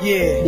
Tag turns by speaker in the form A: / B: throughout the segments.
A: Yeah.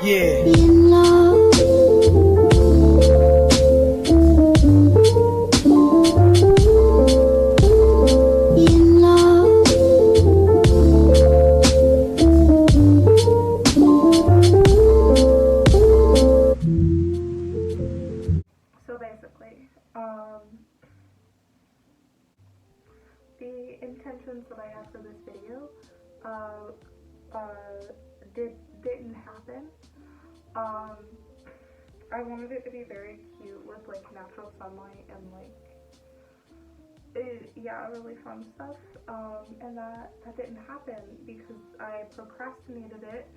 B: Yeah.
A: Um, the intentions that I have for this video didn't happen. I wanted it to be very cute with like natural sunlight and like really fun stuff. And that didn't happen because I procrastinated it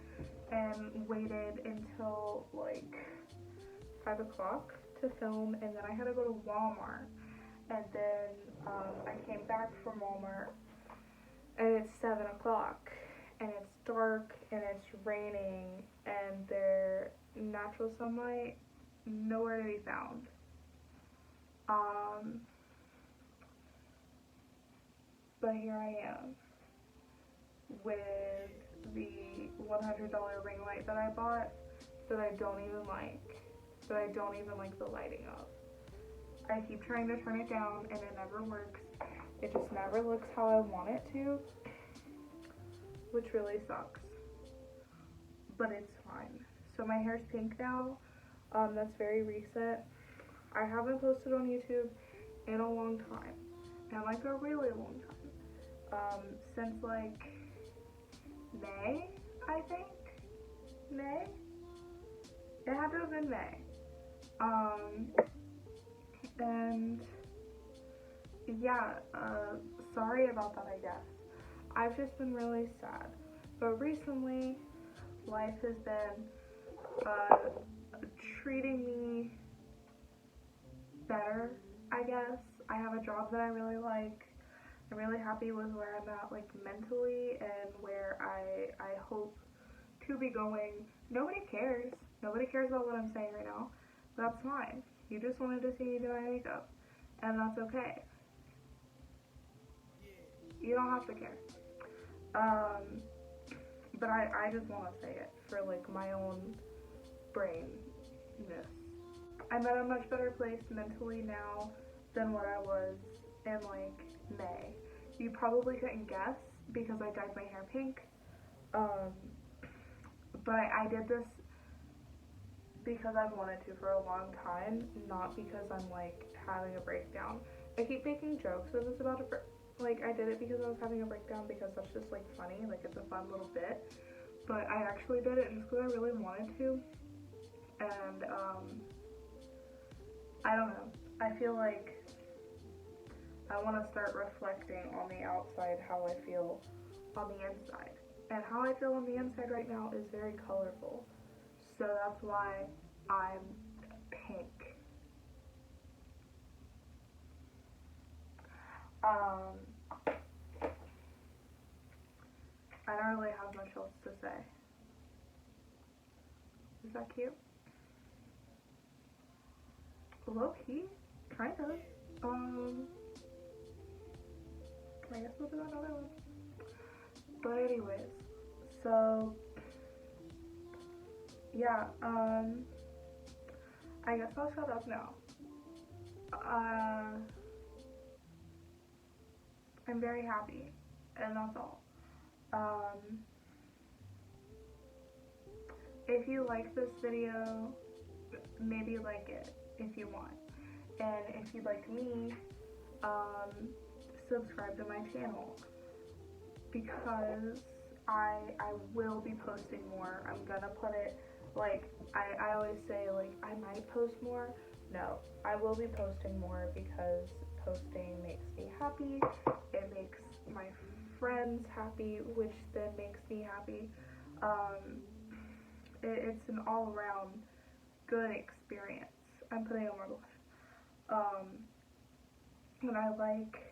A: and waited until like 5 o'clock to film, and then I had to go to Walmart, and then I came back from Walmart and it's 7 o'clock and it's dark and it's raining and there's natural sunlight nowhere to be found. But here I am with the $100 ring light that I bought that I don't even like the lighting of. I keep trying to turn it down and it never works. It just never looks how I want it to, which really sucks, but it's fine. So my hair's pink now. That's very recent. I haven't posted on YouTube in a long time, and like a really long time. Since like May, I think. May? It had to have been May. And yeah, sorry about that, I guess. I've just been really sad. But recently, life has been treating me better, I guess. I have a job that I really like. I'm really happy with where I'm at, like, mentally, and where I hope to be going. Nobody cares. Nobody cares about what I'm saying right now. That's fine. You just wanted to see me do my makeup, and that's okay. You don't have to care. But I just want to say it for, like, my own brainness. I'm at a much better place mentally now than what I was in, like, May. You probably couldn't guess because I dyed my hair pink. But I did this because I wanted to for a long time, not because I'm, like, having a breakdown. I keep making jokes of this about like, I did it because I was having a breakdown because that's just, like, funny. Like, it's a fun little bit. But I actually did it just because I really wanted to. And, I don't know. I feel like I want to start reflecting on the outside how I feel on the inside. And how I feel on the inside right now is very colorful. So that's why I'm pink. I don't really have much else to say. Is that cute? Low key, kind of. I guess we'll do another one. But anyways, so yeah, I guess I'll shut up now. I'm very happy, and that's all. If you like this video, maybe like it if you want. And if you like me, subscribe to my channel, because I will be posting more. I'm gonna put it, like, I always say, like, I might post more. No, I will be posting more because posting makes me happy. It makes my friends happy, which then makes me happy. It's an all-around good experience. I'm putting on my life. And I like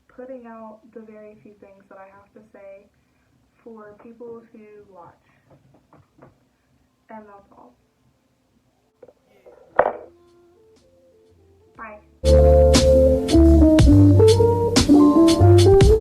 A: putting out the very few things that I have to say for people to watch. And that's all. Bye.